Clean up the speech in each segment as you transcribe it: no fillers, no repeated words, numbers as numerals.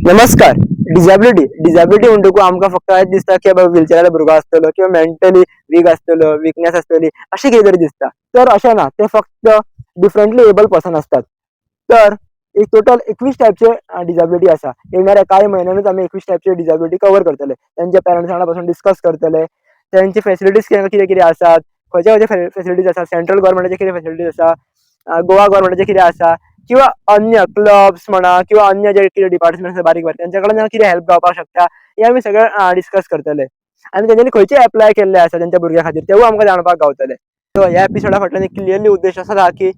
नमस्कार. डिझॅबिलिटी म्हणटकूच आमकां फक्त अशें दिसता की बाबा व्हीलचॅरार भुरगो आसतलो किंवा मेंटली वीक आसतलो, विकनेस आसतली अशें कितें तरी दिसता. तर अशें ना, ते फक्त डिफरंटली एबल पर्सन असतात. तर एक टोटल 21 टायपचे डिझॅबिलिटी आसा. येणाऱ्या काही महिन्यांनीच आमी 21 टायपचे डिझॅबिलिटी कव्हर करतले. तेंच्या पेरंट्स वांगडा बसून डिस्कस करतले. तेंचे फेसिलिटीज कितें कितें आसात, खंयचे खंयचे फेसिलिटीज आसात, सेंट्रल गव्हर्मेंटाचे कितें फेसिलिटीज आसा, गोवा गव्हर्मेंटाचे कितें आसा किंवा अन्य क्लब्स म्हणा किंवा अन्य जे कितें डिपार्टमेंट आसा बारीक बारीक तेंच्या कडल्यान कितें हेल्प गावपाक शकता हे आमी सगळें डिस्कस करतले. आनी तेंच्यांनी खंयचे एप्लाय केल्ले आसा तेंच्या भुरग्यां खातीर तेवूय आमकां जाणपाक गावतले. सो ह्या एपिसोडा फाटल्यान एक क्लियरली उद्देश असो आसा की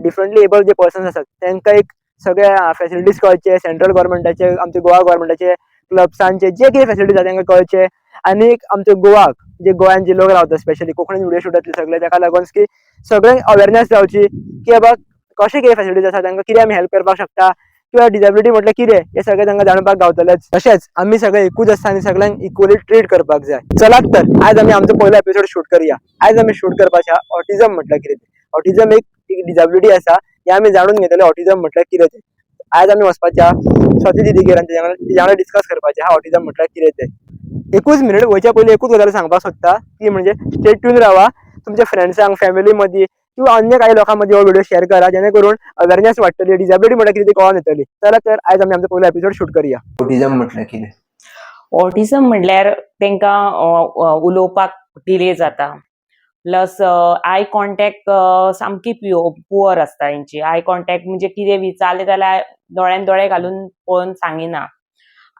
डिफरंटली एबल जे पर्सन्स आसात तेंकां एक सगळे फेसिलिटीज कळचे, सेंट्रल गव्हर्मेंटाचे, आमच्या गोवा गव्हर्मेंटाचे, क्लब्सांचे जे कितें फेसिलिटीज आसा तेंकां कळचे. आनी आमच्या गोवाक जे गोंयान जे लोक रावतात स्पेशली कोंकणीन व्हिडिओ शूट जातले सगळे ताका लागून की सगळ्यांक अवेरनेस जावची की बाबा कशें कितें फेसिलिटीज आसा, तांकां कितें आमी हेल्प करपाक शकता किंवा डिझॅबिलिटी म्हटल्यार कितें हे सगळें तांकां जाणपाक गावतलेच. तशेंच आमी सगळे एकूच आसता आनी सगळ्यांक इक्वली ट्रीट करपाक जाय. चलात तर आयज आमी आमचो पयलो एपिसोड शूट करुया. आयज आमी शूट करपाचें आहा ऑटिझम म्हटल्यार कितें तें. ऑटिझम एक डिझॅबिलिटी आसा हे आमी जाणून घेतले ऑटिझम म्हटल्यार कितें तें. आयज आमी वचपाचे आहा स्वाती दिदीगेर आनी तिच्या वांगडा डिस्कस करपाचें आहा ऑटिझम म्हटल्यार कितें तें. एकूच मिनीट वयच्या पयलीं एकूच गजाल सांगपाक सोदता ती म्हणजे स्टे ट्यून रावा. तुमच्या फ्रेंड्सांक, फॅमिली मदीं किंवा अन्य काही लोकां मदीं हो व्हिडिओ शेअर करा जेणे करून अवेरनेस वाडटली, डिझॅबिलिटी म्हटल्यार कितें ती कळोन येतली. चला तर आयज आमी आमचो पयलो एपिसोड शूट करुया. ऑटिझम म्हटल्यार कितें? ऑटिझम म्हणल्यार तांकां उलोवपाक डिले जाता. प्लस आय कॉन्टॅक्ट सामकी पुअर आसता तेंची. आय कॉन्टॅक्ट म्हणजे कितें विचारलें जाल्यार दोळ्यान दोळे घालून पळोवन सांगिना.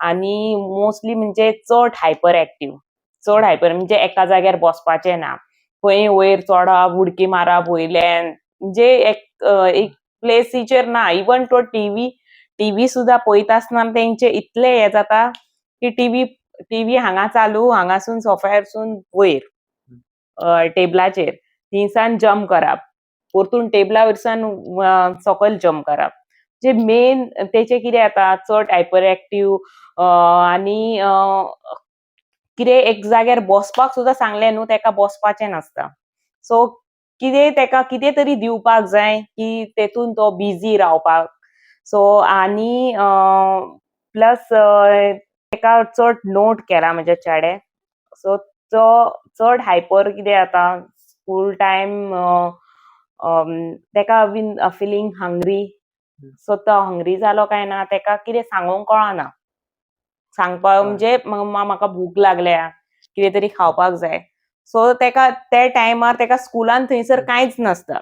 आनी मोस्टली म्हणजे चड हायपर एक्टीव. चड हायपर म्हणजे एका जाग्यार बसपाचें ना. खंय वयर चडप, उडकी मारप वयल्यान म्हणजे एक प्लेसीचेर ना. इवन तो टीव्ही सुद्धा पळयता आसतना तेंचे इतले हे जाता की टीव्ही हांगा चालू, हांगासून सोफ्यारसून वयर टेबलाचेर थिंयसान जम्प करप, परतून टेबला वयरसान सकयल जम्प करप. जे मेन तेचे कितें जाता चड हायपर एक्टीव आनी कितें एक जाग्यार बसपाक सुद्धा सांगलें न्हू तेका बसपाचें नासता. सो तेका कितें तरी दिवपाक जाय की तेतून तो बिजी रावपाक. सो आनी प्लस तेका चड नोट केला म्हज्या चेड्याक. सो तो चड हायपर कितें जाता फूल टायम तेका बीन फिलींग हंग्री. सो तो हंग्री जालो काय ना तेका कितें सांगूंक कळना. सांगपाक म्हणजे मम्मा म्हाका भूक लागल्या, कितें तरी खावपाक जाय. सो तेका त्या टायमार तेका स्कुलान थंयसर कांयच नासता.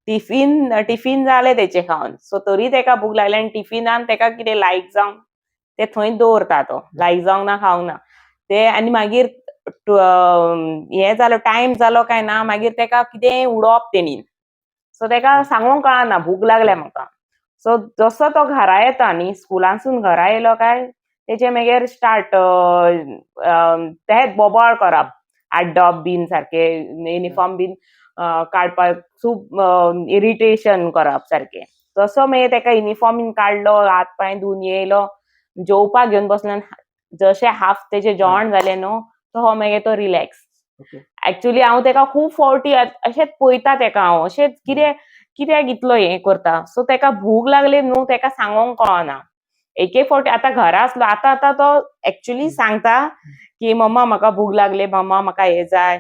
टिफीन जालें तेचें खावन. सो तरी तेका भूक लागल्या आनी टिफिनान तेका कितें लायक जावंक ते थंय दवरता तो. लायक जावंक ना खावंक ना. ते आनी मागीर हे जालो टायम जालो काय ना मागीर तेका कितेंय उडोवप तेणीन. सो तेका सांगूंक कळना भूक लागल्या म्हाका. सो जसो तो घरा येता न्ही स्कुलानसून घरा येयलो काय तेचे मागीर स्टार्ट तेच बोबाळ करप. आड्डप बीन सारके युनिफॉर्म बीन काडपाक खूब इरिटेशन करप सारकें. जसो मागीर तेका युनिफॉर्म बीन काडलो, हात पांय धुवन येयलो, जेवपाक घेवन बसलो जशें हाफ तेजें जेवण जालें न्हू तो मागीर तो रिलॅक्स. एक्चुअली हांव तेका खूब फावटी अशेंच पळयता तेका हांव अशेंच कित्याक इतलो हें करता. सो तेका भूक लागली न्हू तेका सांगूंक कळना. एक फावटी आतां घरा आसलो आतां तो एक्चुअली सांगता की मम्मा म्हाका भूक लागली, मम्मा म्हाका हे जाय,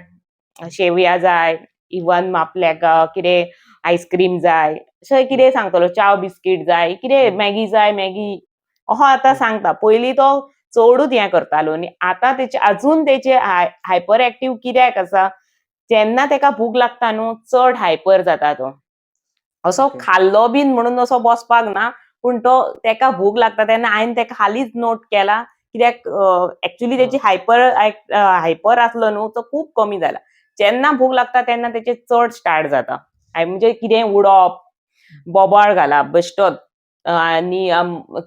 शेवया जाय, इवन आपल्याक कितें आयस्क्रीम जाय, अशें कितें सांगतलो, चाव बिस्कीट जाय, कितें मॅगी जाय मॅगी असो आतां सांगता. पयलीं तो चडूच हें करतालो आनी आतां अजून तेचे हायपर एक्टीव कित्याक आसा जेन्ना तेका भूक लागता न्हू चड हायपर जाता तो. असो खाल्लो बीन म्हणून असो बसपाक ना पूण तो तेका भूक लागता तेन्ना हांवें तेका हालींच नोट केला कित्याक एक्चुअली तेची हायपर आसलो न्हू तो खूब कमी जाला. जेन्ना भूक लागता तेन्ना तेचे चड स्टार्ट जाता. म्हणजे कितें उडोवप, बोबाळ घालप बेश्टोच आनी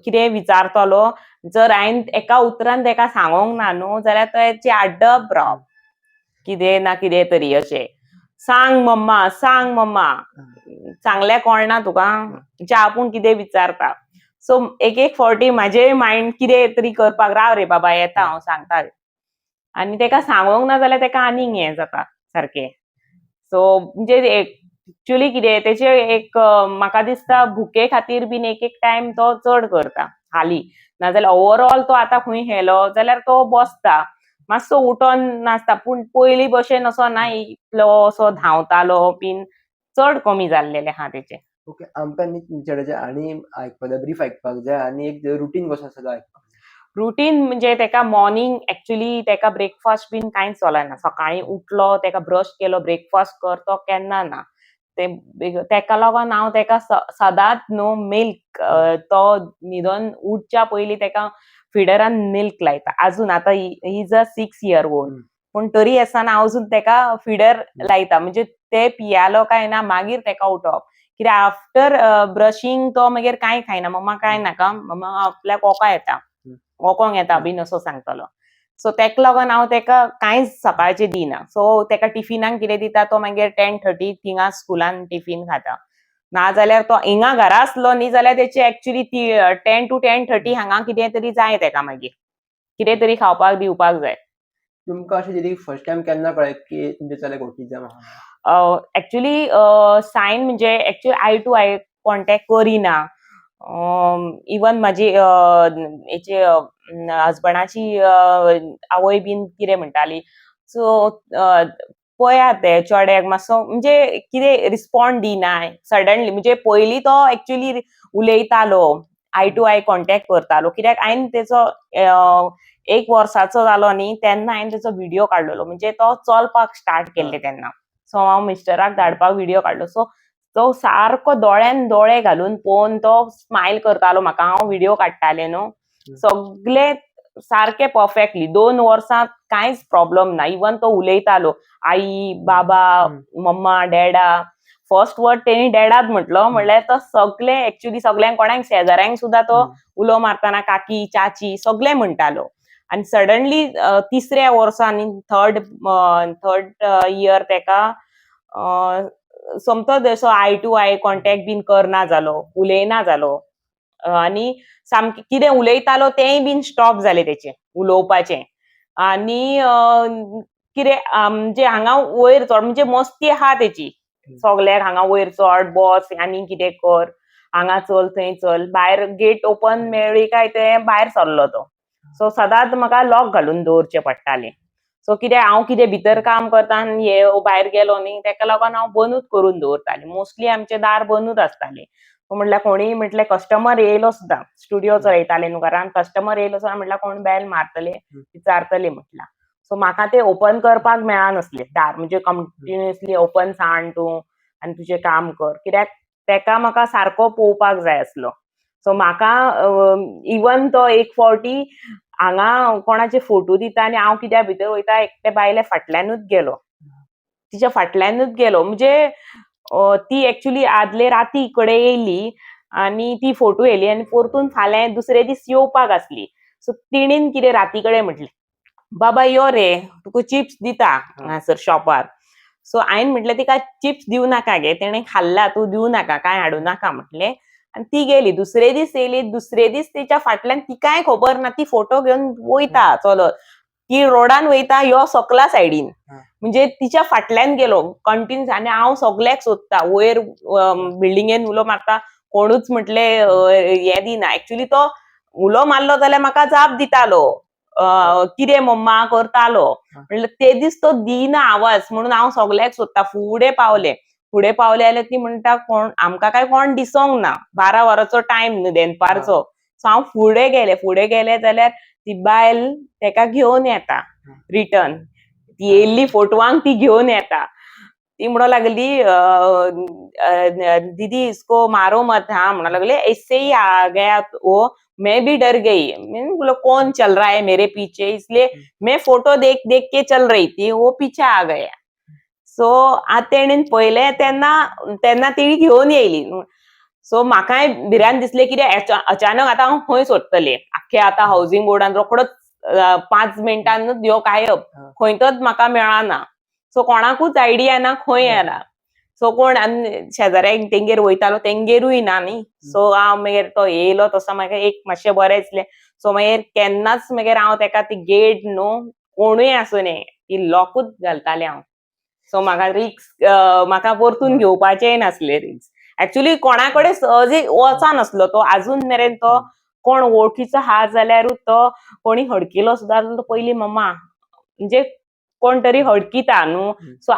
कितें विचारतलो जर हांवें एका उतरान तेका सांगोंक ना न्हू जाल्यार तेची आड्डप रावप. कितें ना कितें तरी अशें सांग मम्मा सांगल्यार कळना तुका म्हणजे आपूण कितें विचारता. सो एक फावटी म्हाजेय मायंड कितें तरी करपाक राव रे बाबा येता हांव सांगता आनी तेका सांगोंक ना जाल्यार तेका आनीक हें जाता सारकें. सो म्हणजे एक्चुअली कितें तेचे एक म्हाका दिसता भुके खातीर बीन एक एक टायम तो चड करता हाली, नाजाल्यार ओवरऑल तो आतां खंय गेलो जाल्यार तो बसता, मातसो उठोन नाचता, पूण पयलीं भशेन असो ना, इतलो असो धांवतालो बीन, चड कमी जाल्लेले आहा तेचे. ओके, आमकां न्ही तुमचे कडेन आनी आयकपाक जाय, ब्रीफ आयकपाक जाय, आनी एक रुटीन कसो आसा तो आयकपाक जाय. रुटीन म्हणजे तेका मॉर्निंग एक्चुअली तेका ब्रेकफास्ट बीन कांयच चलना. सकाळीं उठलो, तेका ब्रश केलो, ब्रेकफास्ट कर, तो केन्ना ना. तेका लागोन हांव तेका सदांच न्हू मिल्क, तो न्हिदोन उठच्या पयलीं तेका फिडरान मिल्क लायता. अजून आतां he is a 6 year old, पूण तरी आसतना हांव अजून तेका फिडर लायता. म्हणजे ते पियालो काय ना मागीर तेका उठोवप. कित्याक आफ्टर ब्रशिंग तो मागीर कांय खायना. मम्मा कांय नाका, मम्मा आपल्याक वोका येता, वोकोंक येता बीन असो सांगतलो. सो तेका लागोन हांव तेका कांयच सकाळचें दिना. सो तेका टिफिनाक कितें दिता तो मागीर 10:30 थिंगा स्कुलान टिफीन खाता. नाजाल्यार तो हिंगा घरा आसलो न्ही जाल्यार तेची एक्चुअली ती 10 to 10:30 हांगा कितें तरी जाय तेका मागीर. कितें तरी खावपाक दिवपाक जाय. तुमकां अशें कितें फर्स्ट टायम केन्ना कळ्ळें की तुमच्या चल्याक ऑटिझम आहा? एक्चुअली सायन म्हणजे actually eye to eye contact करिना. इवन म्हाजी हेचे हजबंडाची आवय बीन कितें म्हणटाली, सो पळयात ते चेड्याक मातसो म्हणजे कितें रिस्पॉन्ड दिनाय सडनली. म्हणजे पयलीं तो एक्चुअली उलयतालो, आय टू आय कॉन्टॅक्ट करतालो, कित्याक हांवें तेचो 1 वर्साचो जालो न्ही तेन्ना हांवें तेचो व्हिडिओ काडलेलो. म्हणजे तो चलपाक स्टार्ट केल्ले तेन्ना. सो हांव मिस्टराक धाडपाक व्हिडिओ काडलो. सो तो सारको दोळ्यान दोळे घालून पळोवन तो स्मायल करतालो म्हाका. हांव व्हिडिओ काडटालें न्हू, सगळे सारके परफेक्टली. 2 वर्सां कांयच प्रॉब्लेम ना. इवन तो उलयतालो, आई, बाबा, मम्मा, डॅडा. फर्स्ट वर्ड तेणी डॅडाच म्हटलो, म्हणल्यार तो सगळे एक्चुअली सगळ्यांक कोणाक शेजाऱ्यांक सुद्दां तो उलो मारतना काकी, चाची सगळे म्हणटालो. आनी सडनली 3ऱ्या वर्सांनी थर्ड इयर तेका समतो असो आय टू आय कॉन्टॅक्ट बीन करना जालो, उलयना जालो. आनी सामकें कितें उलयतालो तेंय बीन स्टॉप जालें तेचें उलोवपाचें. आनी कितें म्हणजे हांगा वयर चड म्हणजे मस्ती आहा तेची. सगल्याक हांगा वयर चड, बस, आनी कितें कर, हांगा चल, थंय चल. भायर गेट ओपन मेळ्ळी काय ते भायर सरलो तो. सो सदांच म्हाका लॉक घालून दवरचें पडटालें. सो कितें हांव कितें भितर काम करता आनी हे भायर गेलो न्ही तेका लागोन हांव बंदूच करून दवरतालें. मोस्टली आमचें दार बंदूच आसतालें. म्हटल्यार कोणीय म्हटल्यार कस्टमर येयलो सुद्दां, स्टुडिओ चलयतालें न्हू घरान, कस्टमर येयलो सुद्दां म्हटल्यार कोण बेल मारतले, विचारतले म्हटल्यार. सो म्हाका ते ओपन करपाक मेळनासलें दार. म्हणजे कंटिन्युअसली ओपन सांड तूं आनी तुजें काम कर, कित्याक तेका म्हाका सारको पळोवपाक जाय आसलो. सो म्हाका इवन तो एक फावटी हांगा कोणाचे फोटो दिता आनी हांव कित्याक भितर वयता, एकटे बायले फाटल्यानूच गेलो. तिच्या फाटल्यानूच गेलो. म्हणजे ती एक्चुअली आदले राती कडेन येयली आनी ती फोटो येयली आनी परतून फाल्यां दुसरे दीस येवपाक आसली. सो तिणीन कितें राती कडेन म्हटलें, बाबा यो रे, तुका चिप्स दिता हांगासर शॉपार. सो हांवें म्हटलें तिका चिप्स दिवं नाका गे, तेणें खाल्ला, तूं दिवं नाका, कांय हाडूं नाका म्हटलें. आनी ती गेली. दुसरे दीस येयली, दुसरे दीस तिच्या फाटल्यान तिकाय खबर ना, ती फोटो घेवन वयता चलत. ती रोडान वयता, ह्यो सकला सायडीन. म्हणजे तिच्या फाटल्यान गेलो कंटिन्यूस. आनी हांव सगळ्याक सोदता, वयर बिल्डिंगेन उलो मारता, कोणूच म्हटले हे दिना. एक्चुअली तो उलो मारलो जाल्यार म्हाका जाप दितालो, कितें मम्मा करतालो. म्हणल्यार ते दीस तो दिना आवाज, म्हणून हांव सगळ्याक सोदता. फुडें पावलें जाल्यार ती म्हणटा कोण आमकां काय कोण दिसोंक ना. 12 वरांचो टायम न्हू दनपारचो. सो हांव फुडें गेलें जाल्यार ती बायल तेका घेवन येता रिटर्न. ती येयल्ली फोटवांक ती घेवन येता. ती म्हणू लागली दीदी इसको मारो मत, हाँ म्हणू लागले, ऐसे ही आ गया वो, मैं भी डर गई. मैंने बोला कौन चल रहा है मेरे पीछे, इसलिए मैं फोटो देख देख के चल रही थी, वो पीछे आ गया. सो तेणेन पळयलें तेन्ना ती घेवन येयली. सो म्हाकाय भिरांत दिसलें, कितें अचानक आतां हांव खंय सोदतलें. आख्खें आतां हावजींग बोर्डान रोखडोच 5 मिनटांनूच ह्यो गायब, खंयतोच म्हाका मेळना. सो कोणाकूच आयडिया ना खंय येला. सो कोण शेजाऱ्याक तेंगेर वयतालो तेंगेरूय ना न्ही. सो हांव मागीर तो येयलो तसो म्हाका एक मातशें बरें दिसलें. सो मागीर केन्नाच मागीर हांव तेका ती गेट न्हू कोणूय आसूं न्ही ती लॉकूच घालतालें हांव. सो म्हाका रिक्स म्हाका परतून घेवपाचेय नासले रिक्स. ऍक्च्युली कोणाकडे सहजी वचा नासलो तो अजून मेरेन तो कोण वळखीचो आहा जाल्यारूच तो कोणी हडकिलो सुद्दां तो पयली मम्मा म्हणजे कोण तरी हडकिता न्हू सो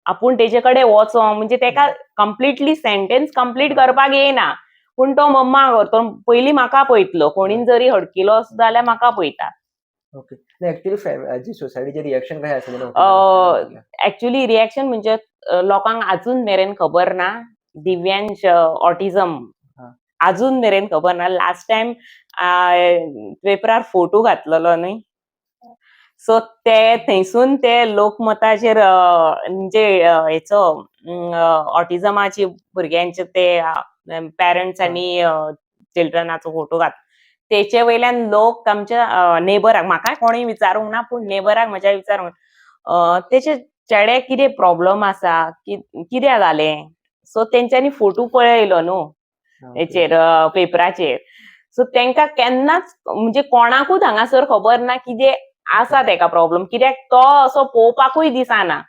आपूण तेजे कडेन वचो म्हणजे तेका कंप्लिटली सेंटेन्स कंप्लीट करपाक येयना पूण तो मम्मा करतो पयली म्हाका पळयतलो कोणीन जरी हडकिलो सुद्दां जाल्यार म्हाका पळयता. ओके ऍक्च्युली जी सोसायटीचे रिएक्शन काय आसलें ऍक्च्युली रिएक्शन म्हणजे लोकांक अजून मेरेन खबर ना दिव्यांश ऑटिझम अजून मेरेन खबर ना. लास्ट टाइम पेपरार फोटो घातलेलो न्हय सो ते थंयसून ते लोकमताचेर म्हणजे हेचो ऑटिझमाची भुरग्यांचे ते पॅरंट्स आनी चिल्ड्रनाचो फोटो तेचे वयल्यान लोक आमच्या नेबराक म्हाका कोणीय विचारूंक ना पूण नेबराक म्हज्या विचारूंक तेचे चेड्याक कितें प्रॉब्लम आसा कित्याक जालें सो तेंच्यांनी फोटो पळयलो न्हू हेचेर पेपराचेर सो तेंकां केन्नाच म्हणजे कोणाकूच हांगासर खबर ना कितें आसा तेका प्रॉब्लम कित्याक तो असो पळोवपाकूय दिसना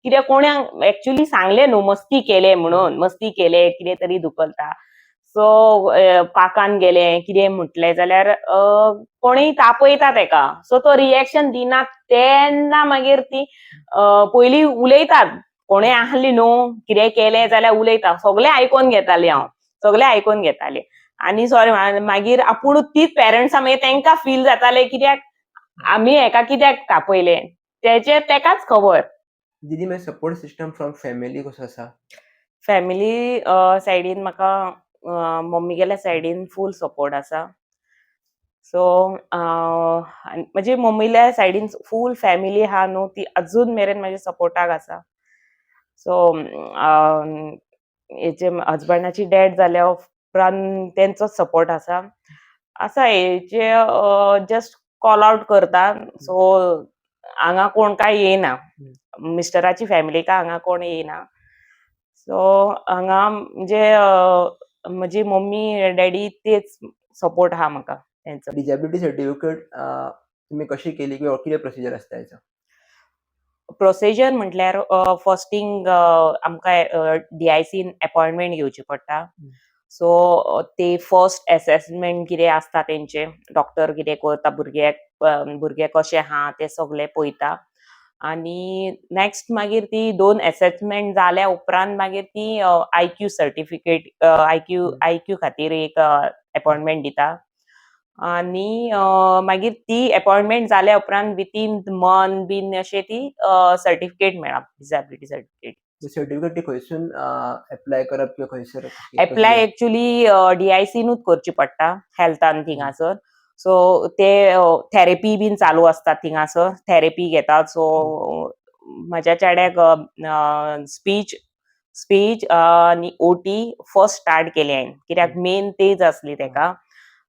कित्याक कोणाक ऍक्च्युली सांगलें न्हू मस्ती केले म्हणून मस्ती केले कितें तरी दुखलता सो पाकान गेले कितें म्हटलें जाल्यार कोणीय तापयता तेका सो तो रिएक्शन दिना तेन्ना मागीर ती पयलीं उलयतात कोणें आहली न्हू कितें केलें जाल्यार उलयता सगळें आयकोन घेतालें हांव सगळें आयकोन घेतालें आनी सॉरी मागीर आपुणूच तीच पेरंट्सां मागीर तेंकां फील जातालें कित्याक आमी हेका कित्याक तापयलें तेचें तेकाच खबर. दीदी मागीर सपोर्ट सिस्टम फ्रॉम फॅमिली कसो आसा? फॅमिली सायडीन म्हाका मम्मीगेल्या सायडीन फूल सपोर्ट आसा. सो म्हणजे मम्मील्या सायडीन फूल फॅमिली आहा न्हू ती अजून मेरेन म्हाज्या सपोर्टाक आसा. सो हेचे हजबंडाची डॅथ जाल्या उपरांत तेंचोच सपोर्ट आसा. हेचे जस्ट कॉल आउट करता सो हांगा कोण काय येयना मिस्टराची फॅमिली काय हांगा कोण येयना सो हांगा म्हणजे म्हजी मम्मी डॅडी तेच सपोर्ट आहा म्हाका तेंचो. डिसेबिलिटी सर्टिफिकेट तुम्ही कशी केली किंवा कितें प्रोसिजर आसता हेचो? प्रोसिजर म्हटल्यार फर्स्टींग आमकां DICन अपॉइंटमेंट घेवची पडटा. सो ते फर्स्ट असेसमेंट कितें आसता तेंचे डॉक्टर कितें करता भुरगे कशे आहा ते सगळे पळयता आनी नेक्स्ट मागीर ती 2 असेसमेंट जाल्या उपरांत मागीर ती IQ सर्टिफिकेट IQ खातीर एक अपॉइंटमेंट दिता आनी मागीर ती अपॉइंटमेंट जाल्या उपरांत विथीन मंथ बीन अशें ती सर्टिफिकेट मेळप डिसेबिलिटी सर्टिफिकेट. सर्टिफिकेट ती खंयसून एप्लाय करप किंवा खंयसर एप्लाय ऍक्च्युली DICनूच करची पडटा हेल्थान थिंगासर. सो ते थेरपी बीन चालू आसतात थिंगासर थेरपी घेतात सो म्हाज्या चेड्याक स्पीच आनी OT फर्स्ट स्टार्ट केली हांवें कित्याक मेन तेच आसली तेका.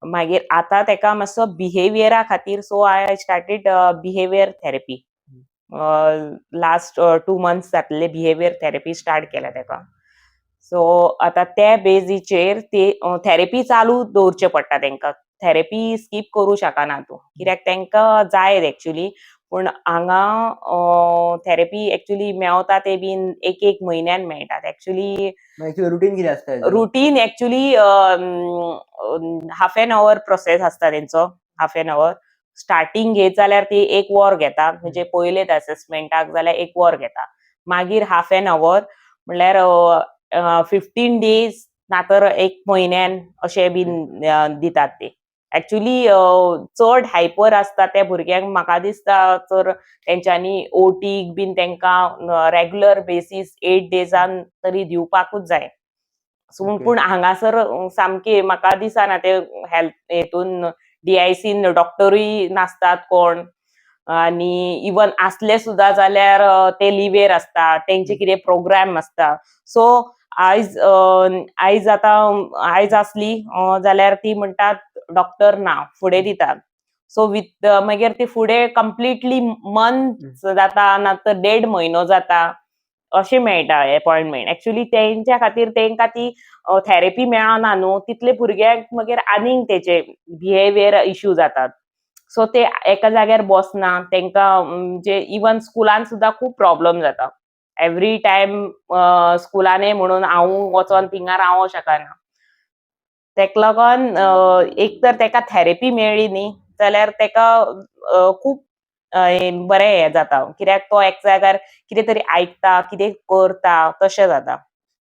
मागीर आतां तेका मातसो बिहेवियरा खातीर so I started behaviour therapy. Last 2 months जातले बिहेवियर थेरपी स्टार्ट केल्या तेका. सो आतां त्या बेजीचेर ती थेरपी चालू दवरचे पडटा तेंकां थेरपी स्कीप करूं शकना तूं कित्याक तेंकां जाय ऍक्च्युली पूण हांगा थेरपी ऍक्च्युली मेळता ते बीन एक म्हयन्यान मेळटात ऍक्च्युली रुटीन कितें आसता? Routine actually half an our process आसता तेंचो हाफ एन अवर स्टार्टींग घेत जाल्यार ती 1 वर घेता म्हणजे पयलेच असेसमेंटाक जाल्यार 1 वर घेता मागीर हाफ एन अवर म्हणल्यार 15 days नातर 1 म्हयन्यान अशें बीन दितात ते ऍक्च्युली चड हायपर आसता त्या भुरग्यांक म्हाका दिसता तर तेंच्यांनी OTक बीन तेंकां रेग्युलर बेसीस 8 days'ान तरी दिवपाकूच जाय. पूण हांगासर सामके म्हाका दिसना ते हेल्थ हेतून DICन डॉक्टरूय नासतात कोण आनी इवन आसले सुद्दां जाल्यार ते लिव्हेर आसता तेंचे कितें प्रोग्राम आसता सो आयज आसली जाल्यार ती म्हणटात डॉक्टर ना फुडें दितात सो मागीर ती फुडें कंप्लिटली मंथ जाता ना तर 1.5 म्हयनो जाता अशें मेळटा अपॉइंटमेंट ऍक्च्युली तेंच्या खातीर तेंकां ती थेरपी मेळना न्हू तितले भुरग्यांक मागीर आनीक तेचे बिहेवियर इश्यू जातात सो ते एका जाग्यार बसना, तांकां म्हणजे इवन स्कुलान सुद्दां खूब प्रॉब्लेम जाता. एवरी टायम स्कुलानय म्हणून हांव वचोन थिंगा रावों शकना. तेका लागोन एक तर तेका थेरपी मेळ्ळी न्ही जाल्यार तेका खूब बरें हें जाता, कित्याक तो एक जाग्यार कितें तरी आयकता, कितें करता तशें जाता.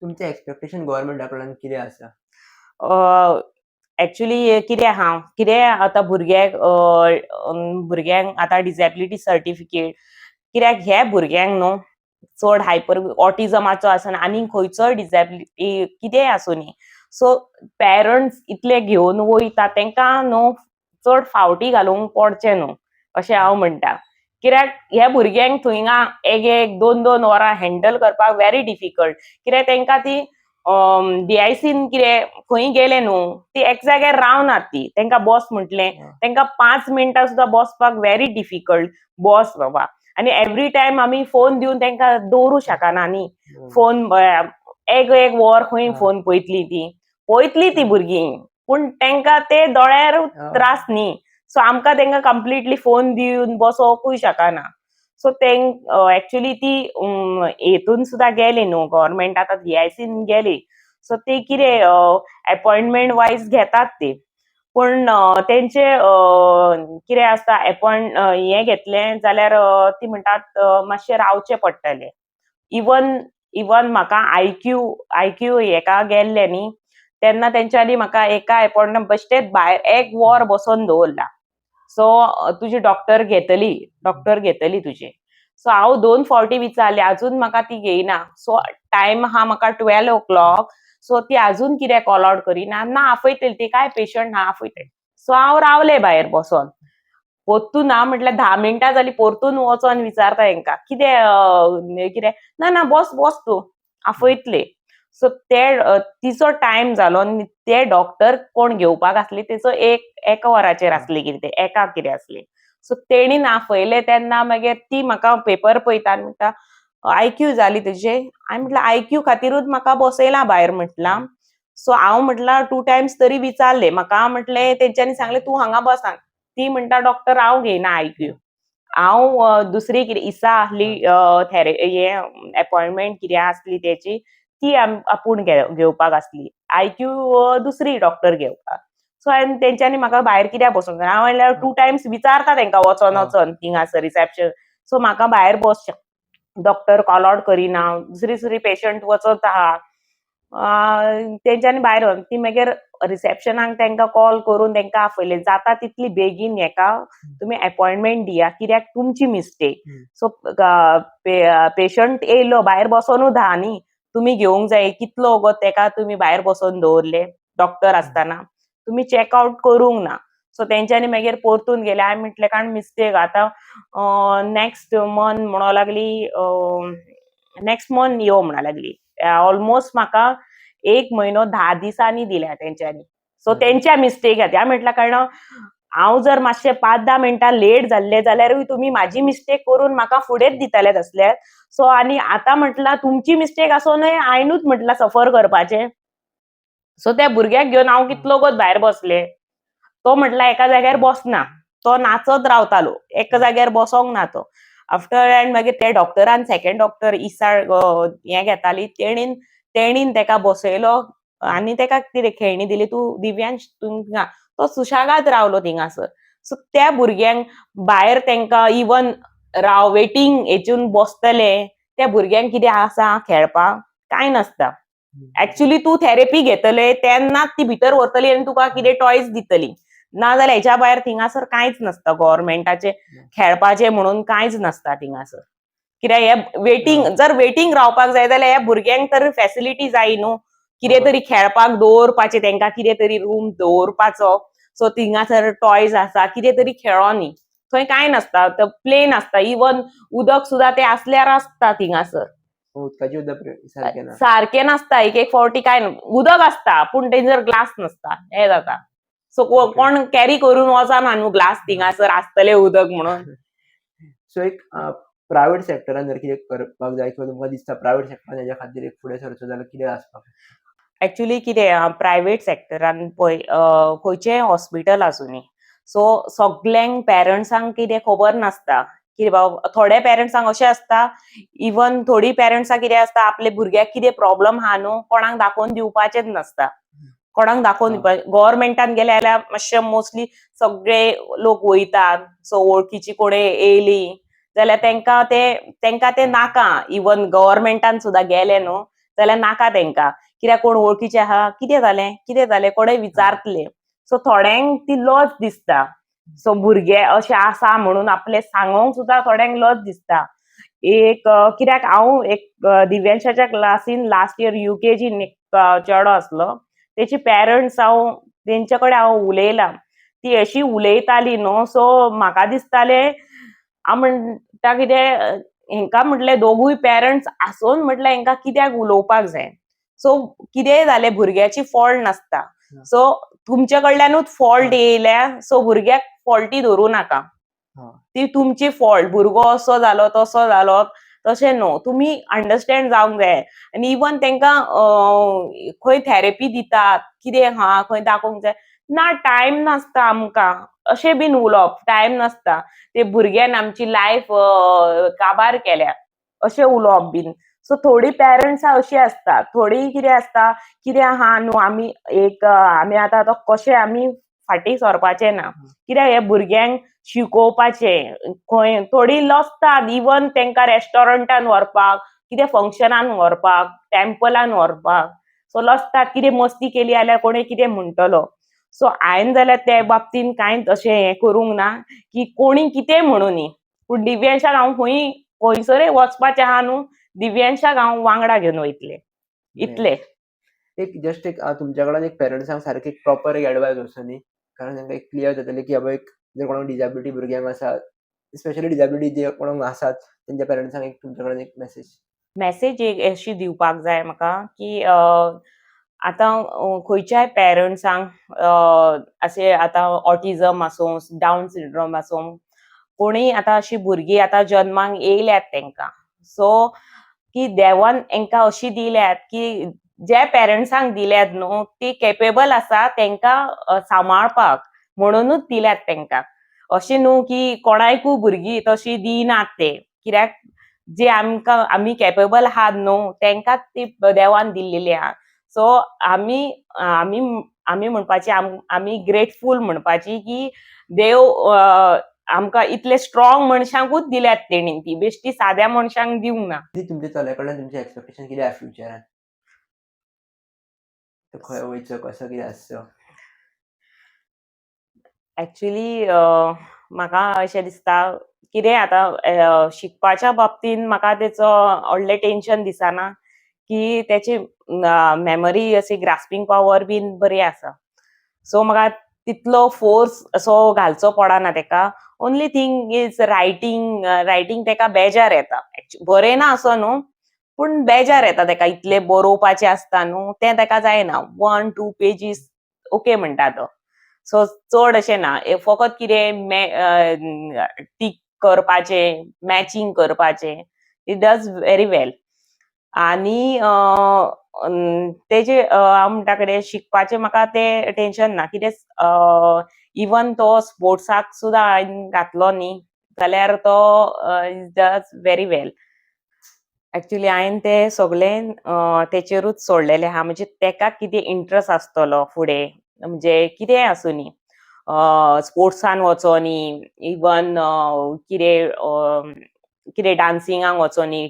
तुमचें एक्सपेक्टेशन गव्हर्नमेंटा कडल्यान कितें आसा? एक्चुअली कितें आतां भुरग्यांक आतां डिसेबिलिटी सर्टिफिकेट, कित्याक हे भुरग्यांक न्हू चड हायपर ऑटिझमाचो आसून आनी खंयचोय डिसेबिलिटी कितेंय आसूं न्ही, सो पेरंट्स इतले घेवन वयता तांकां न्हू चड फावटी घालूंक पडचें न्हू अशें हांव म्हणटा. कित्याक ह्या भुरग्यांक थंयंगा एक 2-2 वरां हँडल करपाक व्हेरी डिफिकल्ट, कित्याक तांकां ती DICन कितें खंय गेले न्हू ती एक जाग्यार रावनात ती, तांकां बस म्हटलें तांकां 5 मिनटां सुद्दां बसपाक व्हेरी डिफिकल्ट. बस बाबा, आनी एवरी टायम आमी फोन दिवन तांकां दवरूं शकना न्ही. फोन एक वर खंय फोन पळयतली ती भुरगीं, पूण तांकां ते दोळ्यार त्रास न्ही, सो आमकां तांकां कंप्लिटली फोन दिवन बसोवपूय शकना. सो एक्चुअली ती हेतून सुद्दां गेली न्हू गव्हर्नमेंट आतां DICन गेली, सो ती कितें अपॉइंटमेंट वायज घेतात ती, पूण तेंचे कितें आसता हें घेतलें जाल्यार ती म्हणटात मातशें रावचें पडटलें. इवन म्हाका आयक्यू हेका गेल्लें न्ही तेन्ना तेंच्यांनी म्हाका एका अपॉइंटमेंट बेश्टेच भायर 1 वर बसोवन दवरला. सो तुजी डॉक्टर घेतली तुजी. सो हांव 2 फावटी विचारलें अजून म्हाका ती घेयना. सो टायम आहा म्हाका 12 o'clock, सो ती अजून कित्याक कॉल आउट करिना, ना आपयतली ती काय पेशंट ना आपयतली. सो हांव रावलें भायर बसोन. परतून हांव म्हटल्यार 10 मिनटां जालीं परतून वचोन विचारता हेंकां कितें ना बस तूं आपयतले. सो तिचो टायम जालो आनी ते डॉक्टर कोण घेवपाक आसली तेचो एका वराचेर आसली कितें तें एकाक कितें आसली. सो तेणीन आपयलें तेन्ना मागीर ती म्हाका पेपर पळयता आनी म्हणटा आयक्यू जाली तुजें. हांवें म्हटल्यार आयक्यू खातीरूच म्हाका बसयलां भायर म्हटलां. सो हांव म्हटल्यार 2 टायम्स तरी विचारलें, म्हाका म्हटलें तेंच्यांनी सांगलें तूं हांगा बस हांगा. ती म्हणटा डॉक्टर हांव घेयना आयक्यू. हांव दुसरी कितें ईसा आहली अपॉइंटमेंट कितें आसली तेची ती आपूण घेवपाक आसली. आयक्यू दुसरी डॉक्टर घेवपाक. सो हांवें तेंच्यांनी म्हाका भायर कित्याक बसोवंक जाय, हांव म्हणल्यार 2 टायम्स विचारता तांकां वचोन थिंगासर रिसेप्शन. सो म्हाका भायर डॉक्टर कॉल आउट करिना, दुसरी पेशंट वचत आहा. तेंच्यांनी भायर ती मागीर रिसेप्शनाक तांकां कॉल करून तांकां आपयलें जाता तितली बेगीन हेका तुमी अपॉइंटमेंट दिया, कित्याक तुमची मिस्टेक. सो पेशंट येयलो भायर बसोनूच आहा न्ही, तुमी घेवंक जाय कितलो वगत तेका तुमी भायर बसोन दवरले डॉक्टर आसतना, तुमी चेकआउट करूंक ना. सो तेंच्यांनी मागीर परतून गेले. हांवें म्हटलें कारण मिस्टेक आतां नेक्स्ट मंथ म्हणो लागली नेक्स्ट मंथ यो म्हणो लागली. ऑलमोस्ट म्हाका 1 म्हयनो 10 दिसांनी दिल्या तेंच्यांनी. सो तेंच्या मिस्टेक हांवें म्हटल्यार कारण हांव जर मातशें 5-10 मिनटां लेट जाल्लें जाल्यारूय तुमी म्हाजी मिस्टेक करून म्हाका फुडेंच दितले तसल्यार. सो आनी आतां म्हटल्यार तुमची मिस्टेक आसोनूय हांवेंनूच म्हटल्यार सफर करपाचें. सो त्या भुरग्याक घेवन हांव कितलो वगत भायर बसलें. तो म्हटल्यार एका जाग्यार बसना, तो नाचत रावतालो, एका जाग्यार बसोंक ना तो. आफ्टर मागीर ते डॉक्टरान सेकंड डॉक्टर ईसा हें घेताली तेणीन तेका बसयलो आनी तेका कितें खेळणी दिली, तूं दिव्यांश थिंगा तो सुशागाद रावलो थिंगासर. सो त्या भुरग्यांक भायर तांकां इवन वेटिंग हेतून बसतले त्या भुरग्यांक कितें आसा खेळपाक कांय नासता. एक्चुअली तूं थेरपी घेतले तेन्नाच ती भितर व्हरतली आनी तुका कितें टॉयज दितली, नाजाल्यार हेच्या भायर थिंगासर कांयच नासता गव्हर्नमेंटाचें खेळपाचें म्हणून कांयच नासता थिंगासर. कित्याक हे जर वेटिंग रावपाक जाय जाल्यार ह्या भुरग्यांक तर फेसिलिटी जाय न्हू, कितें तरी खेळपाक दवरपाचें तांकां कितें तरी रूम दवरपाचो. सो थिंगासर टॉयज आसा कितें तरी खेळोनी, थंय कांय नासता, प्लेन आसता. इवन उदक सुद्दां तें आसल्यार आसता थिंगासर. उदकाची सारकें नासता, एक फावटी काय उदक आसता पूण तेंचर ग्लास नासता, हें जाता. सो कोण कॅरी करून वचना न्हू ग्लास थिंगासर आसतलें उदक म्हणून. सो एक प्रायव्हेट सेक्टरान जर कितें करपाक जाय किंवा तुमकां दिसता प्रायव्हेट सेक्टरान हेच्या खातीर एक फुडें सरचो जाल्यार कितें आसपाक? एक्चुअली कितें प्रायव्हेट सेक्टरान पळय खंयचेंय हॉस्पिटल आसूं न्ही, सो सगळ्यांक पेरंट्सांक कितें खबर नासता की बाबा थोडे पेरंट्सांक अशें आसता इवन थोडी पेरंट्सांक कितें आसता आपले भुरग्याक कितें प्रॉब्लम आहा न्हू कोणाक दाखोवन दिवपाचेच नासता कोणाक दाखोवन दिवपा गव्हर्मेंटान गेले जाल्यार मातशे मोस्टली सगळे लोक वयतात सो वळखीची कोणें येयली जाल्यार तेंका ते नाका इवन गव्हर्मेंटान सुद्दां गेले न्हू जाल्यार नाका तेंका कित्याक कोण वळखीचे आहा कितें जालें कोणें विचारतले सो थोड्यांक ती लज दिसता सो भुरगे अशे आसा म्हणून आपले सांगोंक सुद्दां थोड्यांक लज दिसता कित्याक हांव एक दिव्यांशाच्या क्लासीन लास्ट इयर युकेजीन एक चेडो आसलो तेची पेरंट्स तेंचे कडेन हांव उलयलां ती अशी उलयताली न्हू सो म्हाका दिसतालें हांव म्हणटा कितें हेंका म्हटलें दोगूय पेरंट्स आसून म्हटलें हेंका कित्याक उलोवपाक जाय सो कितेंय जालें भुरग्याची फॉल्ट नासता सो तुमचे कडल्यानूच फॉल्ट येयल्या सो भुरग्याक फॉल्टी धरू नाका ती तुमची फॉल्ट भुरगो असो जालो तसो जालो तशें न्हू तुमी अंडरस्टँड जावंक जाय आनी इवन तेंकां खंय थेरपी दितात कितें आहा खंय दाखोवंक जाय ना टायम नासता आमकां अशें बीन उलोवप टायम नासता ते भुरग्यान आमची लायफ काबार केल्या अशें उलोवप बीन सो थोडी पेरंट्स अशी आसता थोडी कितें आसता कितें आहा न्हू आमी आतां कशें आमी फाटीं सरपाचें ना कित्याक हे भुरग्यांक शिकोवपाचें खंय थोडी लजतात इवन तेंकां रेस्टॉरंटान व्हरपाक कितें फंक्शनान व्हरपाक टेम्पलान व्हरपाक सो लजतात कितें मस्ती केली जाल्यार कोणें कितें म्हणटलो सो हांवें जाल्यार ते बाबतीन कांयच अशें हें करूंक ना की कोणी कितें म्हणुनी पूण दिव्यांशाक हांव खंयसरय वचपाचें आहा न्हू दिव्यांशाक हांव वांगडा घेवन वयतलें इतलें एक तुमच्या कडल्यान एक पेरंट्सांक सारकी प्रॉपर एक एडवायस वचनी कारण तांकां एक क्लियर जातलें की बाबा एक जर कोणाक डिजेबिलिटी भुरग्यांक आसा स्पेशली डिजेबिलिटी जे कोणाक आसात तेंच्या पेरंट्सांक एक तुमच्या कडल्यान एक मेसेज एक अशी दिवपाक जाय म्हाका की आतां खंयच्याय पेरंट्सांक अशें आतां ऑटिझम आसूं डावन सिंड्रोम आसूं कोणीय आतां अशी भुरगीं आतां जल्माक येयल्यात तेंकां सो की देवान हेंकां अशी दिल्यात की जे पेरंट्सांक दिल्यात न्हू ती केपेबल आसा तेंकां सांबाळपाक म्हणूनच दिल्यात तेंकां अशें न्हू की कोणायकूय भुरगीं तशी दिनात ते कित्याक जे आमी केपेबल आहात न्हू तेंकांच ती देवान दिल्लेली आहा सो आमी म्हणपाची आमी ग्रेटफूल म्हणपाची की देव आमकां इतले स्ट्रॉंग मनशांकूच दिल्यात तेणी ती बेश्टी साद्या मनशांक दिवंक ना तुमच्या चले कडल्यान तुमचे एक्सपेक्टेशन कितें आहा फ्युचरान खंय वयचो कसो कितें आसचो एक्चुअली म्हाका अशें दिसता कितें आतां शिकपाच्या बाबतीन म्हाका तेचो व्हडलें टेन्शन दिसना की तेची मेमरी अशी ग्रास्पिंग पावर बीन बरी आसा सो म्हाका तितलो फोर्स असो घालचो पडना तेका ओन्ली थिंग इज रायटींग तेका बेजार येता बरयना असो न्हू पूण बेजार येता तेका इतलें बरोवपाचें आसता न्हू तें तेका जायना 1-2 पेजीस ओके म्हणटा तो सो चड अशें ना फकत कितें टीक करपाचें मॅचिंग करपाचें इट डज व्हेरी वेल आनी तेजे हांव म्हणटा कडेन शिकपाचें म्हाका तें टेन्शन ना कितें इवन तो स्पोर्ट्साक सुद्दां हांवें घातलो न्ही जाल्यार तो डज व्हेरी वेल एक्चुअली हांवें तें सगळें तेचेरूच सोडलेलें आहा म्हणजे तेका कितें इंट्रस्ट आसतलो फुडें म्हणजे कितेंय आसूं न्ही स्पोर्ट्सान वचो न्ही इवन कितें डान्सिंगाक वचो न्ही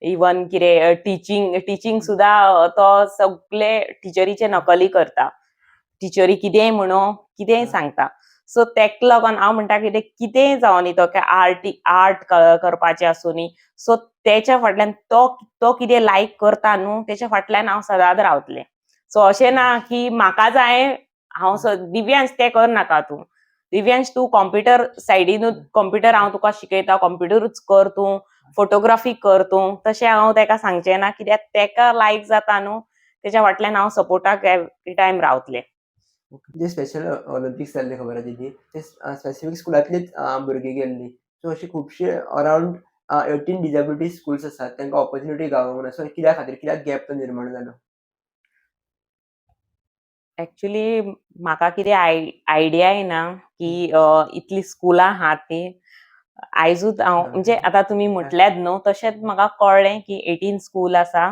इवन कितें टिचींग सुद्दां तो सगळे टिचरीचे नकली करता टिचरी कितेंय म्हणो कितेंय सांगता सो तेका लागोन हांव म्हणटा कितेंय जावं न्ही तो आर्ट करपाचें आसूं न्ही सो तेच्या फाटल्यान तो कितें लायक करता न्हू तेच्या फाटल्यान हांव सदांच रावतलें सो अशें ना की म्हाका जाय हांव दिव्यांश तें करनाका तूं दिव्यांश तूं कॉम्प्युटर सायडीनूच कॉम्प्युटर हांव तुका शिकयता कॉम्प्युटरूच कर तूं फोटोग्राफी कर तूं तशें हांव तेका सांगचें ना कित्याक तेका लायक जाता न्हू तेच्या फाटल्यान हांव सपोर्टाक एवरी टायम रावतलें जे स्पेशल ऑलिंपिक्स जाल्ले खबर आहा ते स्पेसिफीक स्कुलांतलीच भुरगीं गेल्लीं सो अशी खुबशे अरावंड 18 डिजेबिलिटी स्कुल्स आसात तांकां ऑपॉर्च्युनिटी गावोंक ना सो कित्याक गॅप तो निर्माण जालो ऍक्च्युली म्हाका कितें आयडिया येना की इतली स्कुलां आहात ती आयजूच हांव म्हणजे आतां तुमी म्हटल्यात न्हू तशेंच म्हाका कळ्ळें की 18 स्कूल आसा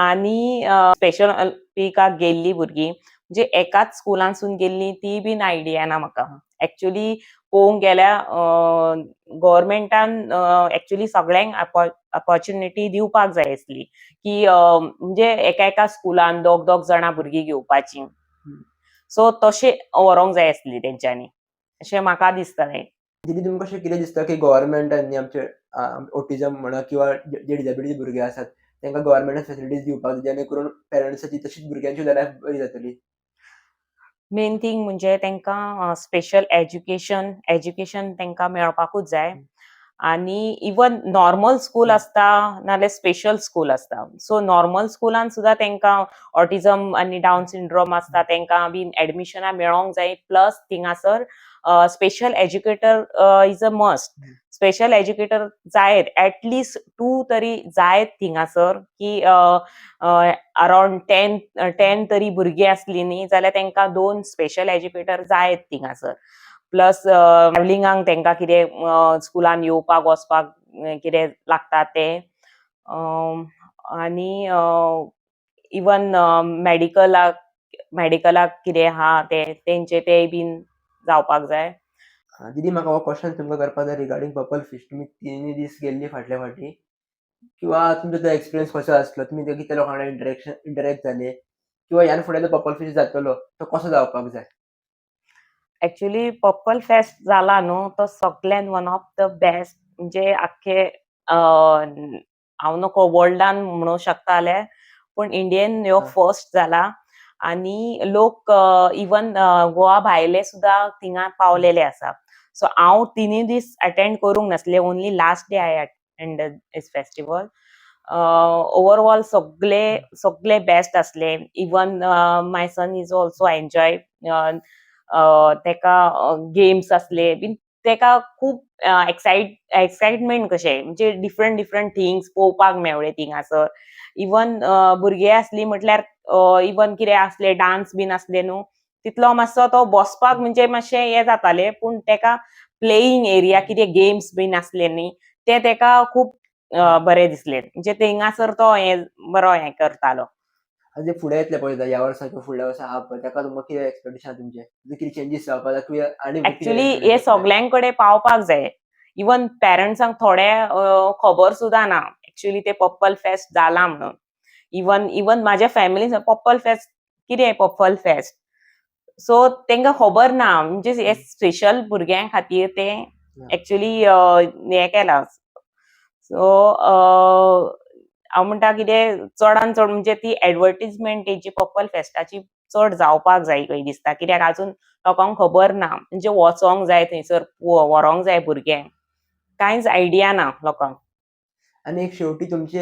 आनी स्पेशल ऑलिंपिकाक गेल्लीं भुरगीं म्हणजे एकाच स्कुलांसून गेल्लीं ती बीन आयडिया ना म्हाका. ऍक्च्युली पळोवंक गेल्यार गव्हर्मेंटान ऍक्च्युली सगळ्यांक ऑपॉर्च्युनिटी दिवपाक जाय आसली की म्हणजे एका एका स्कुलान दोग दोग जाणां भुरगीं घेवपाचीं. सो तशें व्हरोंक जाय आसली तेंच्यांनी अशें म्हाका दिसतालें. दिदी तुमकां अशें कितें दिसता की गव्हर्मेंटांनी आमचे ऑटिझम म्हणा किंवा जे डिसेबिलिटी भुरगे आसात तांकां गव्हर्मेंटान फेसिलिटीज दिवपाक जाय जेणे करून पेरंट्साची तशीच भुरग्यांची लायफ बरी जातली. मेन थिंग म्हणजे तांकां स्पेशल एज्युकेशन तांकां मेळपाकूच जाय आनी इवन नॉर्मल स्कूल आसता नाल्यार स्पेशल स्कूल आसता. सो नॉर्मल स्कुलान सुद्दां तांकां ऑटिझम आनी डावन सिंड्रोम आसता तांकां बीन एडमिशनां मेळोंक जाय प्लस थिंगासर special educator is a must. Special educator जायत ऍटलिस्ट 2 तरी जायत थिंगासर की अरावंड 10 तरी भुरगीं आसलीं न्ही जाल्यार तांकां 2 स्पेशल एज्युकेटर जायत थिंगासर. प्लस ट्रॅव्हलिंगाक तांकां कितें स्कुलान येवपाक वचपाक कितें लागता तें आनी इवन मेडिकलाक कितें आहा तेंचे तें बीन जावपाक जाय. दीदी म्हाका हो क्वेश्चन तुमकां करपाक जाय रिगार्डींग पर्पल फिश. तुमी 3 दीस गेल्लीं फाटल्या फावटी किंवा तुमचो तो एक्सपिरियन्स कसो आसलो? तुमी ते कितल्या लोकां कडेन इंटरॅक्ट जाले किंवा ह्यान फुडें जो पर्पल फिश जातलो तो कसो जावपाक जाय? ऍक्च्युली पर्पल फेस्ट जाला न्हू तो सगळ्यान वन ऑफ द बेस्ट म्हणजे आख्खे हांव नको वर्ल्डान म्हणूंक शकताले पूण इंडियेन ह्यो फर्स्ट जाला आनी लोक इवन गोवा भायले सुद्दां थिंगा पावलेले आसा. सो हांव 3 दीस अटेंड करूंक नासलें only last day I attended this festival. Overall सगळे बेस्ट आसले. Even my son is also enjoy तेका गेम्स आसले बीन तेका खूब एक्साइटमेंट कशें म्हणजे डिफरंट डिफरंट थिंग्स पळोवपाक मेवळे थिंगासर. इवन भुरगे आसलीं म्हटल्यार इवन कितें आसलें डान्स बीन आसले न्हू तितलो मातसो तो बसपाक म्हणजे मातशें हें जातालें पूण तेका प्लेयिंग एरिया कितें गेम्स बीन आसले न्ही ते तेका खूब बरें दिसलें म्हणजे थिंगासर तो बरो हें करतालो. जे फुडें येतले पळय ह्या वर्सा किंवा फुडल्या वर्सा आहा पळय ताका तुमकां कितें एक्सपेक्टेशन आहा तुमचें? कितें चेंजीस जावपाक जाय किंवा आनी कितें ऍक्च्युली इंट्रोड्यूस हे जातलें? सगळ्यांकडे पावपाक जाय. इवन पेरंट्सांक थोडे खबर सुद्दां ना ऍक्च्युली ते पर्पल फेस्ट जाला म्हणून. इवन म्हाज्या फॅमिलीन पर्पल फेस्ट कितें पर्पल फेस्ट सो तांकां खबर ना म्हणजे हे स्पेशल भुरग्यां खातीर तें ऍक्च्युली हें केलां. सो हांव म्हणटा कितें चडान चड म्हणजे ती एडवर्टीजमेंट तेंची पर्पल फेस्टाची चड जावपाक जाय कही दिसता कित्याक आजून लोकांक खबर ना म्हणजे वचोंक जाय थंयसर व्हरोंक जाय भुरग्यांक कांयच आयडिया ना लोकांक. आनी एक शेवटी तुमची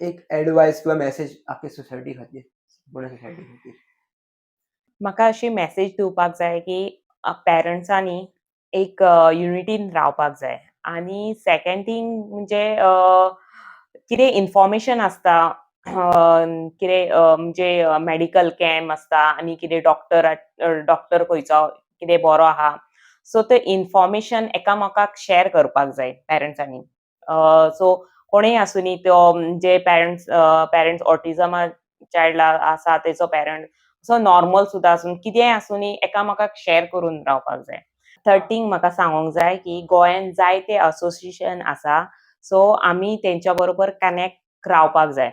एक एडवायस किंवा मेसेज आख्खे सोसायटी खातीर पुणे सोसायटी खातीर. म्हाका अशी मेसेज दिवपाक जाय की पेरंट्सांनी एक युनिटीन रावपाक जाय आनी सेकंड थिंग म्हणजे कितें इन्फॉर्मेशन आसता कितें म्हणजे मेडिकल कॅम्प आसता आनी कितें डॉक्टर खंयचो कितें बरो आहा सो तें इन्फॉर्मेशन एकामेकाक शेअर करपाक जाय पेरंट्सांनी. सो कोणूय आसूं न्ही तो म्हणजे पेरंट्स ऑटिझम चायल्ड आसा तेचो पेरंट सो नॉर्मल सुद्दां आसूं कितेंय आसूं न्ही एकामेकाक शेअर करून रावपाक जाय. थर्ड थिंग म्हाका सांगूंक जाय की गोंयान जायते असोसिएशन आसा सो आमी तेंच्या बरोबर कनेक्ट रावपाक जाय.